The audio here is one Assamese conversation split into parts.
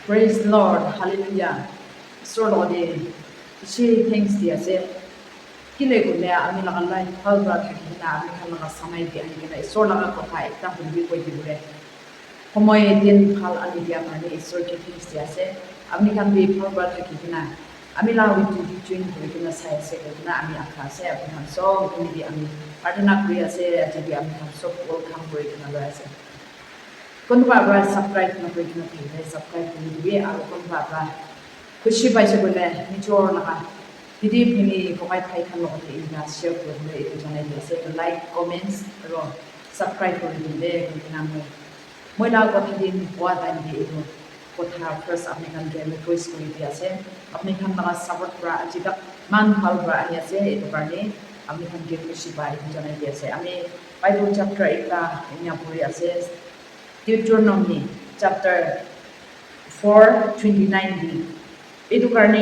Praise the Lord. Hallelujah. So Lord, she thanks the ase. Kile ko le ami laga lai phal ra thaki na ami khan laga samai di ani kena isor laga kotha ekta hulbi koi dibure. Homoy din phal ani dia mane isor ke thanks the ase. Ami khan bi phal ra thaki na ami la wi tu di join koi kena sai se ko na ami akha se ami khan so kuni di ami partner kriya se ati di ami khan so welcome koi kena lo ase. Kon ba subscribe na koi kena thai subscribe kuni di aro kon ba खुशी पाइसे बोले निचोर लगा दीदी फिनी कोई भाई खान लोग थे इनका शेयर कर दे एक जाने जैसे लाइक कमेंट्स रो सब्सक्राइब कर दे क्योंकि नाम में मोइला को थी बुआ दाइन दे इधर को था फर्स्ट अपने खान के रिक्वेस्ट कर दिया से अपने खान लगा सपोर्ट करा अजीब मान फाल करा ये से एक बार ने अपने खान के खुशी पाई जाने जैसे हमें बाइबल चैप्टर एक का यहाँ पूरी ऐसे Deuteronomy chapter 4:29 itu karena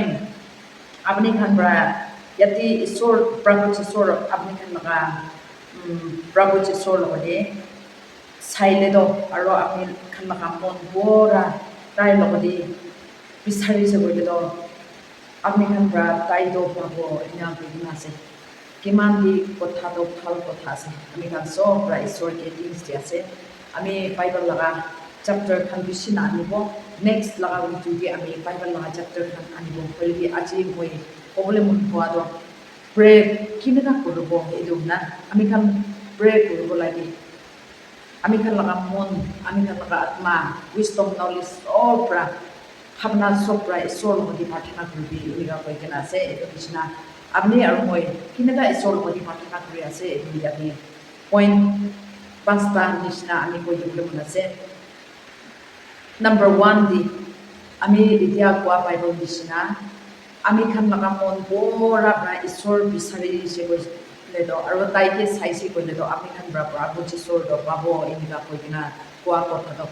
apni kan bra yati isor prabhu isor apni kan laga prabhu isor logode saile do aro apni kan laga mon bora tai logode bisari se bole do apni kan bra tai do prabhu ina bina se kiman di kotha do phal kotha se ami kan so bra isor ke things ti ase ami bible laga chapter kan bisin ani bo next laga witu di ami bible laga chapter kan ani bo poli aji moi problem mun ho ado pray kinaka korubo edumna ami kan pray korubo lagi ami kan laga mon ami kan laga atma wisdom knowledge all pra habna sopra isol mo di pathana kurbi uniga koi kana se edo bisna apni aru moi kinaka isol mo di pathana kuri ase edu yati point pasta nisna ami koi problem na se Number 1 di ami idea kwa Bible bisina ami khan laga mon bora bra isor bisari se ko le do aro tai ke sai se ko le do ami khan bra bra bo isor do babo inga ko dina kwa ko tha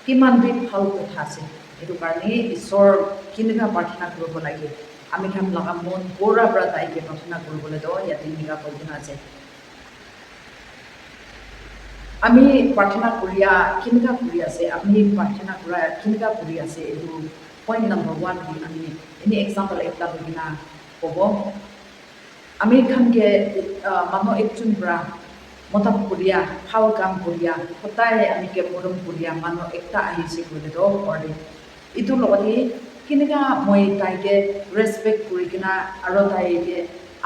kiman bi phal ko tha se edu karne isor kinga parthana korobo lage ami khan laga mon bora bra tai ke parthana korobo le do ya tinga ko dina se আমি প্রার্থনা করিয়া কিনকা করিয়া সে আমি প্রার্থনা করা কিনকা করিয়া সে এদু পয়েন্ট নাম্বার 1 দি আমি এনি এক্সাম্পল একটা বলিনা কব আমি খানকে মানো একজন ব্রা মতা করিয়া খাও কাম করিয়া হতায় আমি কে মরম করিয়া মানো একটা আহিছে কইলে দ পড়ে ইতু লগতে কিনকা মই তাইকে রেসপেক্ট করি কিনা আর তাইকে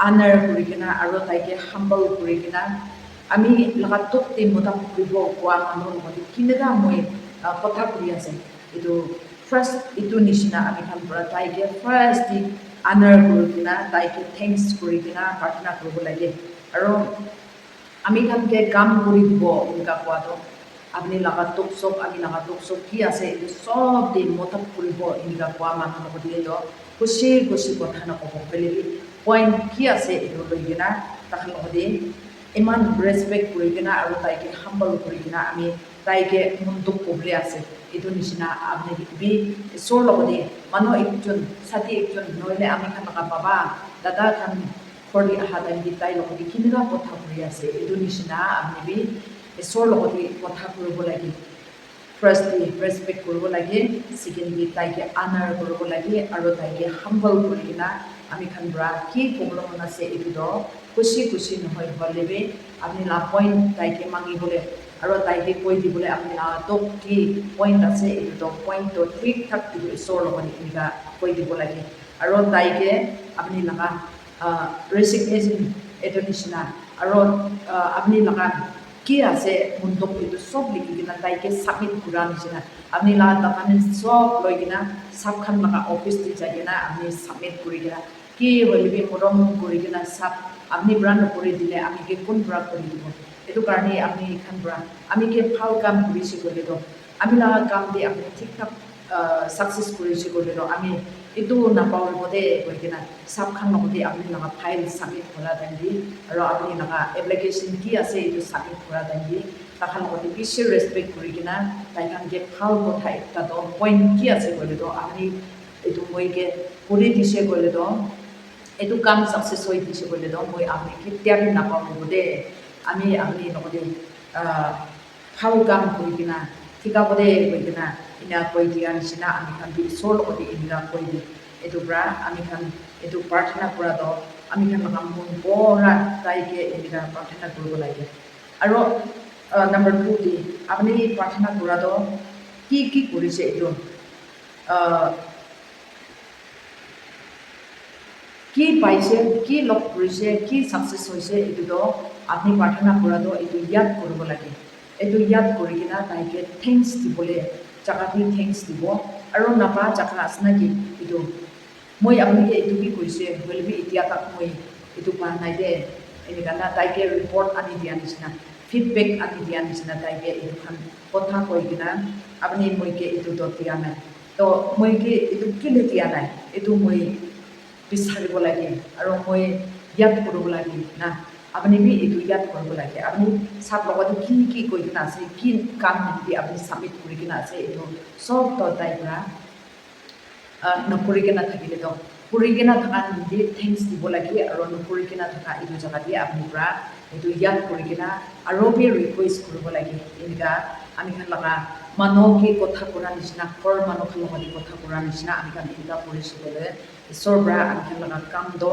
আনার করি কিনা আর তাইকে হাম্বল করি কিনা আমি লাগাতক তে মোটা কৰিব কোৱা মানুহ লগতে কিনেদা মই কথা কৰি আছে এইটো ফাৰ্ষ্ট এইটো নিচিনা আমি খান পৰা তাইকে ফাৰ্ষ্ট দি আনাৰ কৰি কিনা তাইকে থেংকছ কৰি কিনা প্ৰাৰ্থনা কৰিব লাগে আৰু আমি খানকে কাম কৰি দিব এনেকুৱা কোৱাটো আপুনি লাগাতক চব আমি লাগাতক চব কি আছে এইটো চব দি মোটা কৰিব এনেকুৱা কোৱা মানুহ লগতে খুচি খুচি কথা নক'ব পেলি পইণ্ট কি আছে এইটো লৈ কিনা তাহাৰ লগতে ইমান ৰেসপেক্ট কৰি কিনা আৰু তাইকে হাম্বল কৰি কিনা আমি তাইকে মনটো কবলে আছে এইটো নিচিনা আপুনি বি ঈশ্বৰ লগতে মানুহ একজন সাথী একজন নহলে আমি খান বাবা দাদা খান কৰি আহা তাই লগতে কিনেকা কথা কৰি আছে এইটো নিচিনা আপুনি বি ঈশ্বৰ লগতে কথা কৰিব লাগে ফাৰ্ষ্টলি ৰেসপেক্ট কৰিব লাগে সেকেন্ডলি তাইকে আনাৰ কৰিব লাগে আৰু তাইকে হাম্বল কৰি কিনা আমি খান ব্ৰা কি প্ৰব্লেম আছে এইটো খুশি খুশি নহয় হলেবে আপনি লা পয়েন্ট তাইকে মাগিবলে আৰু তাইকে কৈ দিবলে আপনি তো কি পয়েন্ট আছে এইটো পয়েন্ট তো ঠিক ঠাক দিব ঈশ্বৰ লগতে এনেকা কৈ দিব লাগে আৰু তাইকে আপনি লগা ৰেচিগনেশ্যন এইটো নিচিনা আৰু আপনি লগা কি আছে মন্তব্য এইটো সব লিখি কিনা তাইকে সাবমিট কৰা নিচিনা আপনি লা ডকুমেন্ট সব লৈ কিনা সবখান লগা অফিস দি যাই কিনা আপনি সাবমিট কৰি কিনা কি হলিবি মৰম কৰি কিনা সব আপনি ব্রান্ড করে দিলে আমি কে কোন ব্রা করে দিব এটো কারণে আপনি এখান ব্রা আমি কে ফাল কাম করেছি বলে তো আমি লাগা কাম দিয়ে আপনি ঠিকঠাক সাকসেস করেছি বলে তো আমি এটো না পাওয়ার মধ্যে কই কিনা সব খান মধ্যে আপনি লাগা ফাইল সাবমিট করা দেন দি আর আপনি লাগা অ্যাপ্লিকেশন কি আছে এটো সাবমিট করা দেন দি তাখান মধ্যে বেশি রেসপেক্ট করে কিনা তাই কান কে ফাল কথা একটা তো পয়েন্ট কি আছে বলে তো আপনি এটো মইকে করে দিছে বলে তো এইটো কাম সাকসেস হৈ দিছে বলে তো মই আমি কেতিয়াবি নাপাওঁ দে আমি লগতে ভাল কাম কৰি কিনা ঠিকাবদে কৈ কিনা ina koi dia nisina ami khan bi isor logoti ina koi di etu bra ami khan etu prarthana kura do ami khan laga mon bora tai ke ina prarthana kuru lage aro number 2 di apni prarthana kura do ki korise etu কি পাইছে কি লগ কৰিছে কি সাকসেস হৈছে এটো তো আপনি প্ৰাৰ্থনা কৰা তো এটো ইয়াদ কৰিব লাগে এটো ইয়াদ কৰি কিনা তাইকে থ্যাঙ্কস দিবলে জাগাটি থ্যাঙ্কস দিব আৰু নাপা জাগা আছে কি এটো মই আপনি এটো কি কৈছে বলবি এতিয়া তাক মই এটো পা নাই দে এনিকানা তাইকে ৰিপৰ্ট আনি দিয়া নিচিনা ফিডবেক আনি দিয়া নিচিনা তাইকে এটো খান কথা কৈ কিনা আপনি মইকে এটো তো দিয়া নাই তো মইকে এটো কি দিয়া নাই এটো মই বিচাৰিব লাগে আৰু মই ইয়াত কৰিব লাগে না আপুনি বি এইটো ইয়াত কৰিব লাগে আপুনি চাব লগতে কি কৈ কিনে আছে কি কাম নিদি আপুনি সাবমিট কৰি কিনে আছে এইটো চব তাই পৰা নকৰি কিনে থাকিলে তো কৰি কিনে থকা নিদি থেংকস দিব লাগে আৰু নকৰি কিনে থকা এইটো জেগা দিয়ে আপুনি পৰা এইটো ইয়াত কৰি কিনে আৰু বি ৰিকুৱেষ্ট কৰিব লাগে এনেকা আমি খান লগা মানুহকে কথা কৰা নিচিনা ঘৰ মানুহৰ লগত কথা কৰা নিচিনা আমি খান এনেকা কৰিছিলে ঈশ্বৰ পৰা আমি খান লগা কাম দ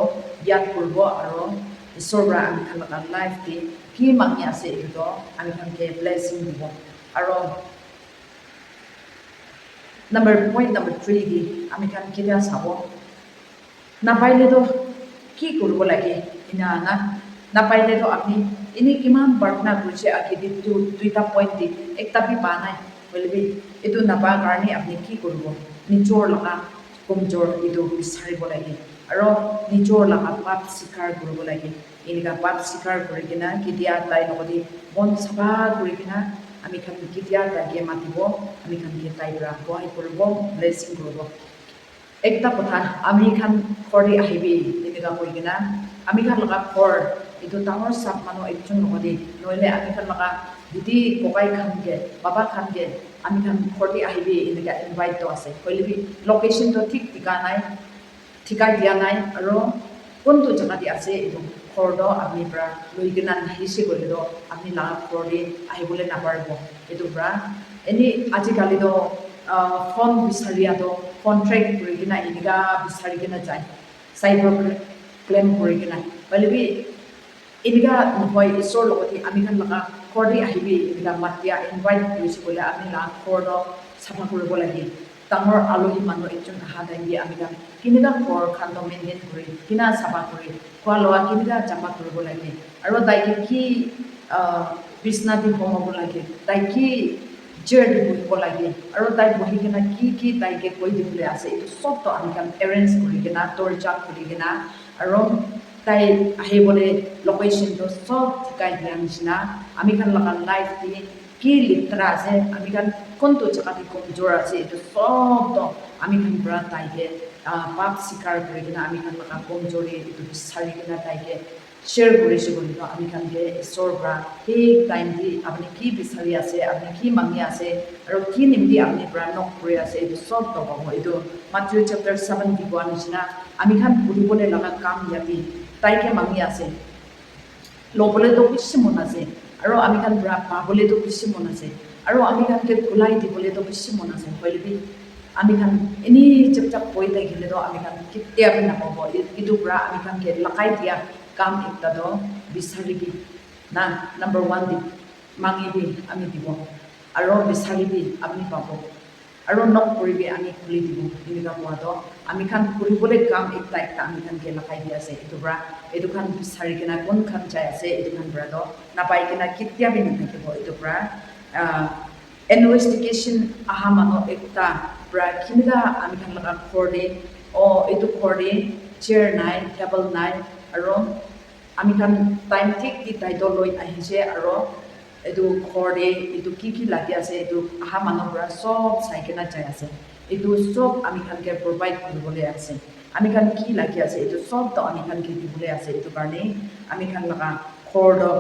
ইয়াত কৰিব আৰু ঈশ্বৰ পৰা আমি খান লগা লাইফ দি কি মাঙি আছে এইটো আমি খানকে ব্লেছিং দিব আৰু point number 3 di আমি খান কেতিয়া চাব নাপাইলে তো কি কৰিব লাগে ইনা না নাপাইলে তো আপনি ইনি কিমান প্ৰাৰ্থনা কৰিছে আকি দিটো দুইটা পইণ্ট দি একটা বি পা নাই বলবি এটো নাপা কাৰণে আপনি কি কৰিব নিজৰ লগা কমজোৰ এটো বিচাৰিব লাগে আৰু নিজৰ লগা পাপ স্বীকাৰ কৰিব লাগে এনেকা পাপ স্বীকাৰ কৰি কিনা কেতিয়া তাই লগতে মন চাফা কৰি কিনা আমি খান কেতিয়া তাইকে মাতিব আমি খান কে তাই পৰা সহায় কৰিব ব্লেছিং কৰিব একটা কথা আমি খান কৰি আহিবি এনেকা কৈ কিনা আমি খান লগা ঘৰ এইটো ডাঙৰ চাপ মানুহ একজন লগতে নহলে আমি খান লগা দিদি ককাই খানকে বাবা খানকে আমি খান ঘৰতে আহিবি এনেকা ইনভাইট তো আছে কৈলিবি লোকেশন তো ঠিক ঠিকাই দিয়া নাই আৰু কোনটো জাগা দি আছে এইটো ঘৰটো আপুনি পৰা লৈ কিনা নাহিছে গ'লে তো আপুনি লাভ ঘৰতে আহিবলৈ নাপাৰিব এইটো পৰা এনেই আজিকালিতো ফোন বিচাৰিয়াতো কণ্ট্ৰেক্ট কৰি কিনা এনেকা বিচাৰি কিনা যায় চাইবাৰ ক্লেম কৰি কিনা বলিবি এনেকা নহয় ঈশ্বৰ লগতে আমি খান লগা ঘৰতে আহিবি এনেকা মাতিয়া ইনভাইট কৰিছে গ'লে আমি লাভ ঘৰটো চাফা কৰিব লাগে ডাঙৰ আলহী মানুহ একজন অহা টাইম আমি খান কেনেকা ঘৰ খান মেইনটেইন কৰি কিনা চাফা কৰি খোৱা লোৱা কেনেকা চাফা কৰিব লাগে আৰু তাইকে কি বিছনা দি বহাব লাগে তাই কি চেয়াৰ দি বহিব লাগে আৰু তাই বহি কিনা কি তাইকে কৈ দিবলৈ আছে এইটো চবটো আমি খান এৰেঞ্জ কৰি কিনা দৰ্জা খুলি কিনা আৰু তাই আহিবলৈ লোকেশ্যনটো চব ঠিকাই দিয়া নিচিনা আমি খান লগা লাইফ দি কি লেতেৰা আছে আমি খান কোনটো জাগাতে কমজোৰ আছে এইটো চবটো আমি খান পৰা তাইকে পাপ স্বীকাৰ কৰি কিনা আমি খান লগা কমজোৰি এইটো বিচাৰি কিনা তাইকে শ্বেয়াৰ কৰিছোঁ বুলি আমি খানকে ঈশ্বৰৰ পৰা সেই টাইম দি আপুনি কি বিচাৰি আছে আপুনি কি মাঙি আছে আৰু কি নিমিত্তে আপুনি পৰা নক কৰি আছে এইটো চব পাব এইটো মাথিউ চেপ্টাৰ 7 দি কোৱা নিচিনা আমি খান বুলিবলৈ লগা কাম ইয়াতে তাইকে মাঙি আছে ল'বলৈতো বেছি মন আছে আৰু আমি খান পৰা পাবলৈতো বেছি মন আছে আৰু আমি খানকে ঘূৰাই দিবলৈতো বেছি মন আছে হয়লি আমি খান এনেই চেপ্টাৰ কৈ থাকিলেতো আমি খান কেতিয়াবা নাপাব এইটো পৰা আমি খানকে লগাই দিয়া কাম একটা তো বিচাৰিবি না নাম্বাৰ 1 দি মাঙিবি আমি দিব আৰু বিচাৰিবি আপুনি পাব আৰু নক কৰিবি আমি খুলি দিব এনেকুৱা কোৱাটো আমি খান কৰিবলৈ কাম একটা আমি খানকে লগাই দিয়া আছে এইটো পৰা এইটো খান বিচাৰি কিনা কোন খান চাই আছে এইটো খান পৰাটো নাপাই কিনা কেতিয়াবা নাথাকিব এইটো পৰা ইনভেষ্টিগেশ্যন আহা মানুহ একটা পৰা কেনেকুৱা আমি খান লগা ঘৰতে এইটো ঘৰতে চেয়াৰ নাই টেবল নাই আৰু আমি খান টাইম ঠিক দি দায়িত্ব লৈ আহিছে আৰু এইটো ঘৰতে এইটো কি লাগি আছে এইটো আহা মানুহৰ পৰা চব চাই কিনা যাই আছে এইটো চব আমি খানকে প্ৰভাইড কৰিবলৈ আছে আমি খান কি লাগি আছে এইটো চবটো আমি খানকে দিবলৈ আছে এইটো কাৰণে আমি খান লগা ঘৰটো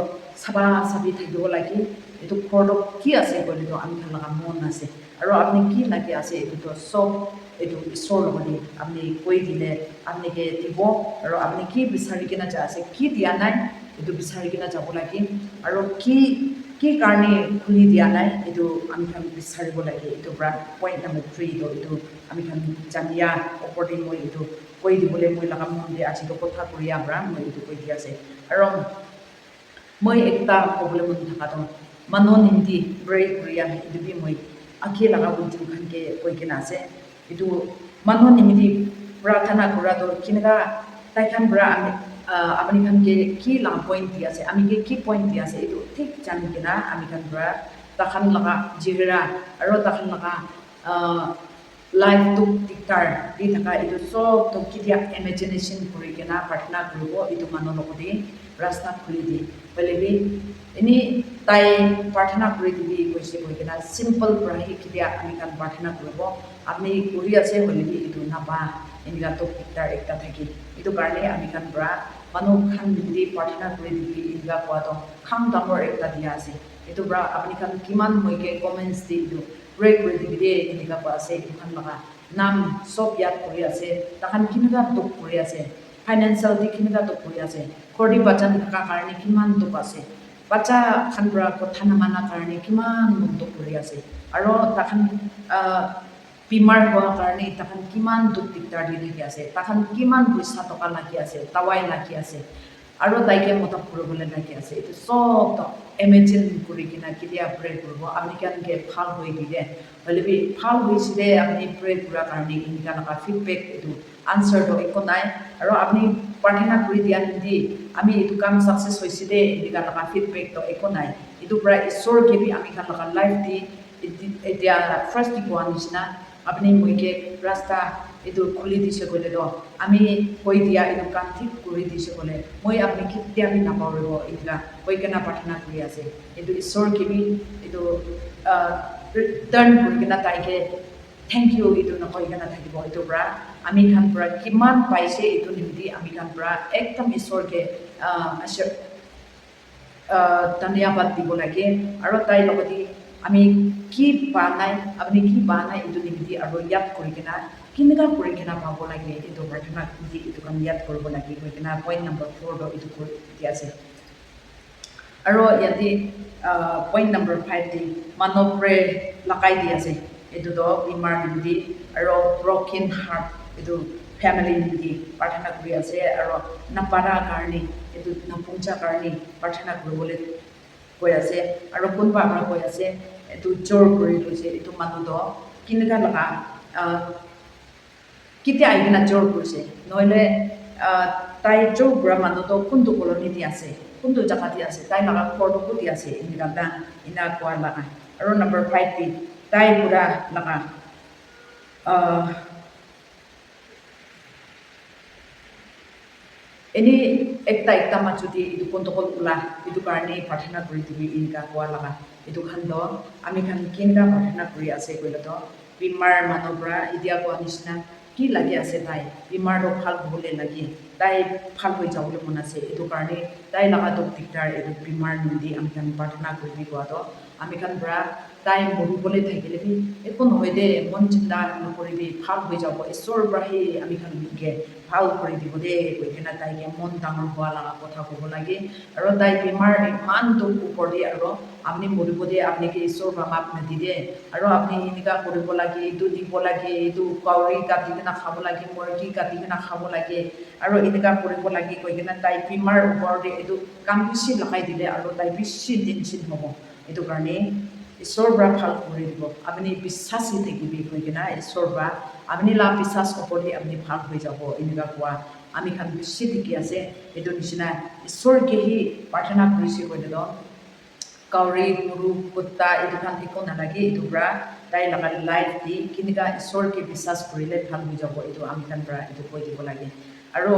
চাফা চাফি থাকিব লাগে এইটো ঘৰটো কি আছে ক'লেতো আমি খান লগা মন আছে আৰু আপুনি কি লাগি আছে এইটোতো চব এইটো ঈশ্বৰৰ লগতে আপুনি কৈ দিলে আপুনিকে দিব আৰু আপুনি কি বিচাৰি কিনা যাই আছে কি দিয়া নাই এইটো বিচাৰি কিনা যাব লাগে আৰু কি কি কাৰণে খুলি দিয়া নাই এইটো আমি খান বিচাৰিব লাগে এইটো পইণ্ট নম্বৰ 3 এইটো আমি খান জানিয়া ওপৰতে মই এইটো কৈ দিবলৈ মই লগা মন দিয়ে আজিতো কথা কৰিয়া মই এইটো কৈ দি আছে আৰু মই একটা ক'বলৈ মন থকাটো মানুহ নিমতি ব্ৰেক কৰিয়া এইটো বি মই আঁকি লগা বুদ্ধি খানকে কৈ কিনে আছে এইটো মানুহ নিমিতি প্ৰাৰ্থনা কৰাটো কেনেকুৱা তাইখান আমি আপুনি খানকে কি লাভ পইণ্ট দি আছে আমি কি পইণ্ট দি আছে এইটো ঠিক জানি কিনা আমি খান তাখান লগা জিৰা আৰু তাখান লগা লাইফটো টিকাৰ দি থকা এইটো চবটো কেতিয়া ইমেজিনেশ্যন কৰি কিনা প্ৰাৰ্থনা কৰিব এইটো মানুহ লগতে ৰাস্তা খুলি দিয়ে বেলেগে এনেই তাই প্ৰাৰ্থনা কৰি দিবি কৈছে কৈ কিনা চিম্পল পৰা সি কেতিয়া আমি কাম প্ৰাৰ্থনা কৰিব আপুনি কৰি আছে হ'লে এইটো নাপা এনেকুৱা টিকাৰ একটা থাকি এইটো কাৰণে আমি কাম পৰা মানুহ খান যদি প্ৰাৰ্থনা কৰি দিবি এনেকুৱা কোৱাটো খাম ডাঙৰ একটা দিয়া আছে এইটো পৰা আপুনি খান কিমান মইকে কমেণ্টছ দি এইটো প্ৰে কৰি দিবি দেই এনেকুৱা কোৱা আছে এইটো খান লগা নাম চব ইয়াত কৰি আছে তাখান কেনেকুৱা দুখ কৰি আছে ফাইনেন্সিয়েল দি কেনেকুৱা দুখ কৰি আছে খৰি বাচ্চা থকা কাৰণে কিমান দুখ আছে বাচ্চা খান পৰা কথা নামানা কাৰণে কিমান দুখ কৰি আছে আৰু তাখান বেমাৰ হোৱাৰ কাৰণে তাখান কিমান দুখ দিগদাৰ দি লাগি আছে তাখান কিমান পইচা টকা লাগি আছে টাৱাই লাগি আছে আৰু তাইকে মতক কৰিবলৈ লাগি আছে এইটো চব ইমেজিন কৰি কিনা কেতিয়া প্ৰে কৰিব আপুনি কেনেকৈ ভাল হৈ দিলে হ'লে ভাল হৈছিলে আপুনি প্ৰে কৰাৰ কাৰণে এনেকুৱা লগা ফিডবেক এইটো আনচাৰটো একো নাই আৰু আপুনি প্ৰাৰ্থনা কৰি দিয়া নিদি আমি এইটো কাম ছাকচেছ হৈছিলে এনেকুৱা লগা ফিডবেকটো একো নাই এইটো পৰা ঈশ্বৰকে বি আমি খান লগা লাইফ দি এতিয়া ফাৰ্ষ্ট দি কোৱা নিচিনা আপুনি মইকে ৰাস্তা এইটো খুলি দিছে ক'লেতো আমি কৈ দিয়া এইটো কাম ঠিক কৰি দিছে ক'লে মই আপুনি কেতিয়া আমি নাপাহৰিব এইবিলাক কৈ কিনে প্ৰাৰ্থনা কৰি আছে এইটো ঈশ্বৰকে বি এইটো ৰিটাৰ্ণ কৰি কিনে তাইকে থেংক ইউ এইটো নকৈ কিনে থাকিব এইটোৰ পৰা আমি খান পৰা কিমান পাইছে এইটো নিমিত্তে আমি খান পৰা একদম ঈশ্বৰকে ধন্যবাদ দিব লাগে আৰু তাইৰ লগতে আমি কি পা নাই আপুনি কি পা নাই এইটো নিমিত্তে আৰু ইয়াত কৰি কিনে কেনেকুৱা কৰি কিনে পাব লাগে এইটো প্ৰাৰ্থনা দি এইটো কাম ইয়াত কৰিব লাগে কৈ কিনে পইণ্ট নম্বৰ 4 এইটো কৰি দিয়া আছে আৰু ইয়াতে পইণ্ট নম্বৰ 5 দি মানৱৰে লগাই দি আছে এইটোতো বেমাৰ নিমিত্তে আৰু ব্ৰকেন হাৰ্ট এইটো ফেমিলি নিমিত্তে প্ৰাৰ্থনা কৰি আছে আৰু নাপাৰা কাৰণে এইটো নপুঞ্চা কাৰণে প্ৰাৰ্থনা কৰিবলৈ কৈ আছে আৰু কোনোবা আপোনাৰ কৈ আছে এইটো জোৰ কৰি লৈছে এইটো মানুহটো কেনেকুৱা লগা কেতিয়া আহি কিনে জোৰ কৰিছে নহ'লে তাই জোৰ কৰা মানুহটো কোনটো কলনীতে আছে কোনটো জেগাতে আছে তাই লগা ঘৰটো ক'ত আছে এনেকুৱা কোৱা লগা আৰু নম্বৰ 5 দি তাই পুৰা লগা এনেই একটা মাজতে এইটো কণ্ট্ৰল ওলা এইটো কাৰণে প্ৰাৰ্থনা কৰি দিবি এনেকুৱা কোৱা লগা এইটো খান্দ আমি খান কেনেকুৱা প্ৰাৰ্থনা কৰি আছে ক'লেতো বেমাৰ মানুহৰ পৰা এতিয়া কোৱা নিচিনা কি লাগি আছে তাই বেমাৰটো ভাল হ'বলৈ লাগে তাই ভাল হৈ যাবলৈ মন আছে এইটো কাৰণে তাই লগা দুখ দিগদাৰ এইটো বেমাৰ নিদি আমি খান প্ৰাৰ্থনা কৰি কোৱাটো আমি খান পৰা তাই মৰিবলৈ থাকিলে একো নহয় দে মন চিন্তা নকৰিবি ভাল হৈ যাব ঈশ্বৰৰ পৰাহে আমি খান ভাল কৰি দিব দেই কৈ কিনে তাইকে মন ডাঙৰ হোৱা লগা কথা ক'ব লাগে আৰু তাই বেমাৰ ইমান দুখ ওপৰতে আৰু আপুনি মৰিব দিয়ে আপুনি ঈশ্বৰ বা মাপ নিদিয়ে আৰু আপুনি এনেকুৱা কৰিব লাগে এইটো দিব লাগে এইটো কাউৰী কাটি কিনে খাব লাগে মুৰ্গী কাটি কিনে খাব লাগে আৰু এনেকুৱা কৰিব লাগে কৈ কিনে তাই বেমাৰ ওপৰতে এইটো কাম বেছি লগাই দিলে আৰু তাই বেছি টেনশ্যন হ'ব এইটো কাৰণে ঈশ্বৰৰ পৰা ভাল কৰি দিব আপুনি বিশ্বাসী থাকিবি কৈ কিনে ঈশ্বৰৰ পৰা আপুনি লাভ বিশ্বাস ওপৰতে আপুনি ভাল হৈ যাব এনেকুৱা কোৱা আমি খান বেছি ঠিকি আছে এইটো নিচিনা ঈশ্বৰকেহি প্ৰাৰ্থনা কৰিছে কৈলেতো কাউৰী গৰু কুত্তা এইটো খান একো নালাগে এইটোৰ পৰা তাই লগা লাইফ দি কেনেকুৱা ঈশ্বৰকে বিশ্বাস কৰিলে ভাল হৈ যাব এইটো আমি খান পৰা এইটো কৈ দিব লাগে আৰু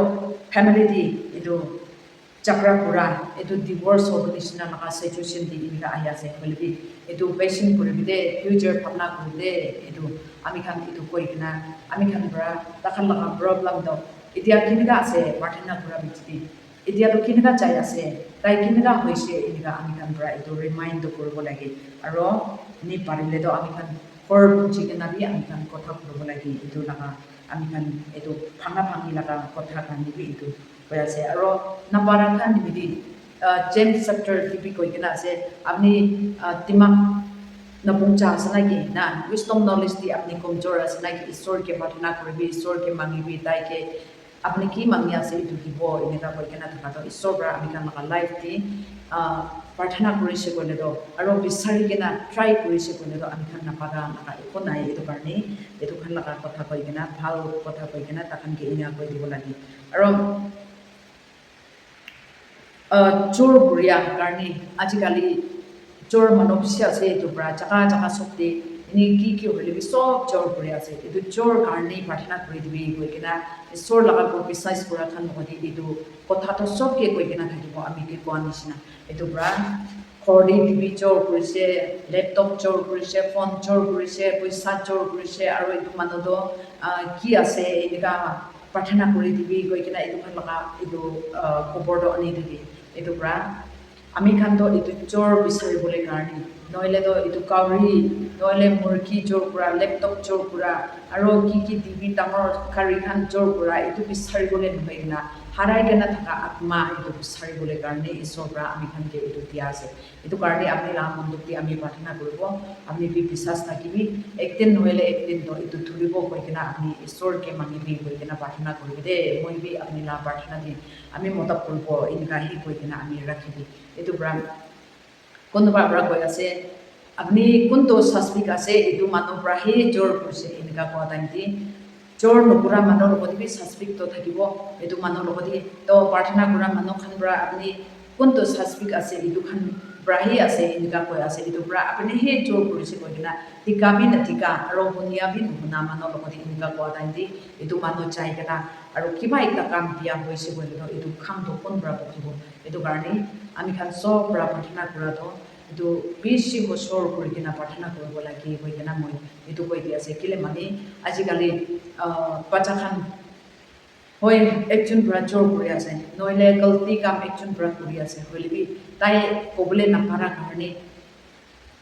ফেমিলি দি এইটো চাকৰা কৰা এইটো ডিভৰ্চ হ'ব নিচিনা লগা চিটুৱেশ্যন দি এনেকুৱা আহি আছে হ'লে এইটো পেচেণ্ট কৰিবি দে ফিউচাৰ ভাৱনা কৰি দে এইটো আমি খান এইটো কৈ কিনা আমি খান পৰা তাখান লগা প্ৰব্লেমটো এতিয়া কেনেকুৱা আছে প্ৰাৰ্থনা কৰা ব্যক্তি এতিয়াতো কেনেকুৱা যাই আছে তাই কেনেকুৱা হৈছে এনেকুৱা আমি খান পৰা এইটো ৰিমাইণ্ড কৰিব লাগে আৰু পাৰিলেতো আমি খান ঘৰ বুজি কিনে আমি খান কথা কৰিব লাগে এইটো লগা আমি খান এইটো ভাঙি লগা কথা কাৰণে এইটো হৈ আছে আৰু নাপাৰা খান নিমিত্তে James chapter tipi koi kena ase apni timak na pungcha asana ki na wisdom knowledge di apni komjor asana ki isor ke pathana koribi isor ke mangibi tai ke apni ki mangya se itu dibo ineka koi kena thaka to isor bra ami kan maka life ti pathana korise kole do aro bisari kena try korise kole do ami kan napaga naka eko nai etu karne etu khan laka kotha koi kena bhal kotha koi kena takhan ke inya koi dibo lagi aro chor buria karni ajikali chor manopsia se to bra chaka sokte ini ki hole bi sob chor buria se itu chor karni pathana kori dibi koi kena isor laga ko precise pura khan hodi itu kotha to sob ke koi kena thakibo ami ke ko anisina itu bra khordi dibi chor korise laptop chor korise phone chor korise paisa chor korise aro itu manodo ki ase enika pathana kori dibi koi kena itu khan laga itu khobor do ani dibi itu bra আমি খান তো itu chor bisaribole karni noile to itu kauri noile murki chor pura laptop chor pura aro ki tv tamor kari khan chor pura itu bisaribole noina harai gena thaka atma itu bisaribole karni isobra ami khan ke itu dia ase itu karni apni la monduk ti ami pathana koribo ami bi bisas nakibi ekdin noile ekdin to itu thuribo koi kena apni isor ke mangibi koi kena pathana koribe de moi bi apni la pathana di ami mota koribo inka hi koi kena ami rakhibi itu bram kono bra koi ase apni kunto saspik ase itu manu bra he jor kurse inka ko tanti jor nokura manu logoti bi saspik to thakibo itu manu logoti to pathana kura manu khan bra apni kunto saspik ase itu khan bra he ase inka ko ase itu bra apni he jor kurse ko kina tika bi na tika aro bunia bi na manu logoti inka ko tanti itu manu chai kana aro kiba ekta kam dia hoise bole no itu kham to kon bra bokhibo itu karni আমি খান সব pra pathana kura to itu bishi hosor kuri kina pathana koribo lagi koi kina moi itu koi dia ase kile mani ajikali bacha khan hoi ekjon pra chor kuri ase noile galti kam ekjon pra kuri ase hoile bi tai kobole napara karni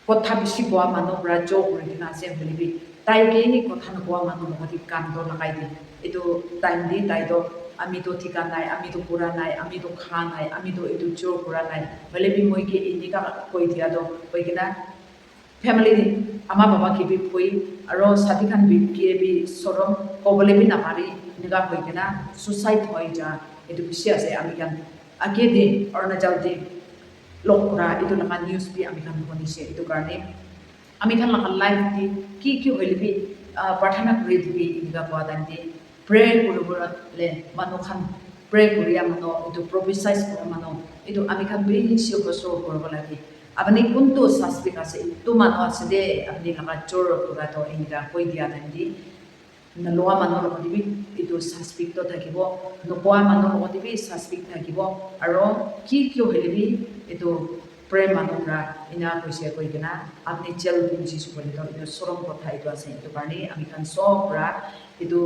kotha bishi boa manu pra chor kuri kina ase hoile bi tai ke ni kotha no boa manu logati kam do lagai di itu time di tai do আমি তো ঠিকা নাই আমি তো পুরা নাই আমি তো খা নাই আমি তো এটু চোর পুরা নাই বলে বি মই কে ইনিকা কই দিয়া তো কই কিনা ফ্যামিলি আমা বাবা কে বি কই আর সাথী খান বি কে বি সরম কবলে বি না পারি নিকা কই কিনা সুসাইড হই যা এটু বেশি আছে আমি কান আগে দিন অরুণাচল দি লোকরা এটু লাগা নিউজ বি আমি কান শুনিছে এটু কারণে আমি কান লাগা লাইফ দি কি হইলে বি পাঠানা করে দিবি ইনিকা কোয়া দান দি pray le manu khan pray kuriya mano itu prophesize kora mano itu ami khan beisi hoso korbo lagi apni kunto saspik ase itu mano ase de apni laga chor pura to inga koi dia tandi na loa mano lo dibi itu saspik to thakibo no poa mano lo dibi saspik thakibo aro ki hoilebi itu pray mano ra ina koise koi kena apni chel bunji su bole to itu sorom kotha itu ase itu karni ami khan sob ra itu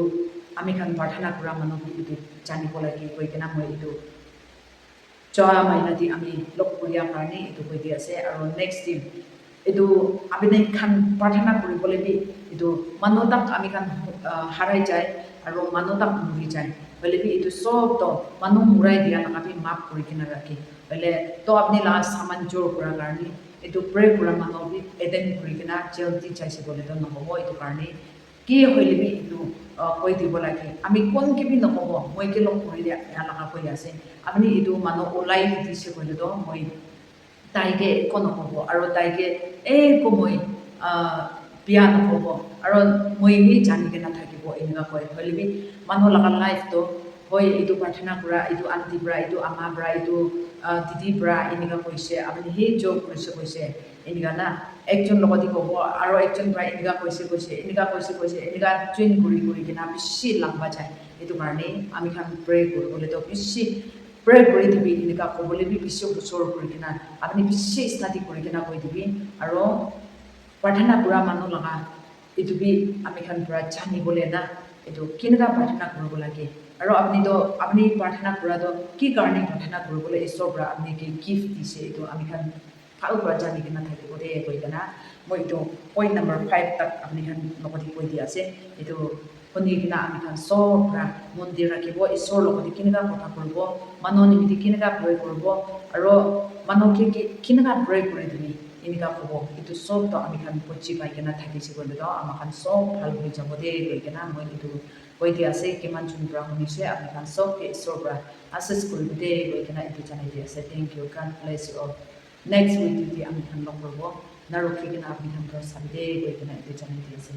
আমি খান পাঠানা করা মানুষ itu জানিব লাগে কই কেনা মই itu চয়া মাইনা দি আমি লক করিয়া কারণে itu কই দি আছে আৰু নেক্সট দিন itu আমি নাই খান পাঠানা কৰিবলে দি itu মানতাক আমি খান হাৰাই যায় আৰু মানতাক মুৰি যায় বলে বি itu সব তো মানুহ মুৰাই দিয়া না আমি মাফ কৰি কিনা ৰাখি বলে তো আপনি লাজ সামান জোৰ কৰা কাৰণে itu প্ৰে কৰা মানুহ বি এটেন কৰি কিনা জলদি চাইছে বলে তো নহব itu কাৰণে কি হইলে বি itu কই দিব লাগে আমি কোন কিবি নকব মই কি লগ কৰি দিয়া লাগা কই আছে আপনি ইটো মানুহ ওলাই দিছে কইলে তো মই তাইকে কোন নকব আৰু তাইকে এই কমই বিয়া নকব আৰু মই হি জানি কে না থাকিব এনেকা কই হইলে বি মানুহ লাগা লাইফ তো হয় ইটো প্ৰাৰ্থনা কৰা ইটো আন্টি ব্ৰা ইটো আমা ব্ৰা ইটো দিদি ব্ৰা এনেকা কইছে আপনি হে জব কইছে এনেকা না একজন লগতি কব আৰু একজন ব্ৰা এনেকা কইছে এনেকা ট্ৰেইন কৰি কিনা বেছি লম্বা যায় এইটো কাৰণে আমি খান প্ৰে কৰিবলে তো বেছি প্ৰে কৰি দিবি এনেকা কবলে বি বেছি বছৰ কৰি কিনা আপুনি বেছি ষ্টাডি কৰি কিনা কৈ দিবি আৰু প্ৰাৰ্থনা কৰা মানুহ লগা এইটো বি আমি খান পুৰা জানিবলে না এইটো কেনেকা প্ৰাৰ্থনা কৰিব লাগে আৰু আপুনি প্ৰাৰ্থনা কৰাটো কি কাৰণে প্ৰাৰ্থনা কৰিবলৈ ঈশ্বৰৰ পৰা আপুনি কি গিফ্ট দিছে এইটো আমি খান ভাল পৰা জানি কিনা থাকিব দে কৈ কিনা মই এইটো পইণ্ট নম্বৰ 5 তাক আপুনি খান লগতে কৈ দি আছে এইটো Koni kina ami kan so pra mondir rakibo isor logoti kinega kotha koribo mano nimiti kinega pray koribo aro mano kinega pray kori duni inika kobo itu sob to ami kan pochi pai kena thaki chi bole do ama kan sob phal hoi jabo de koi kena moi itu koi dia ase keman chun pra honi se ami kan sob ke isor pra access kori de koi kena itu janai dia ase thank you God bless you all next week di ami kan log korbo naro kena ami kan pro sabde koi kena itu janai dia ase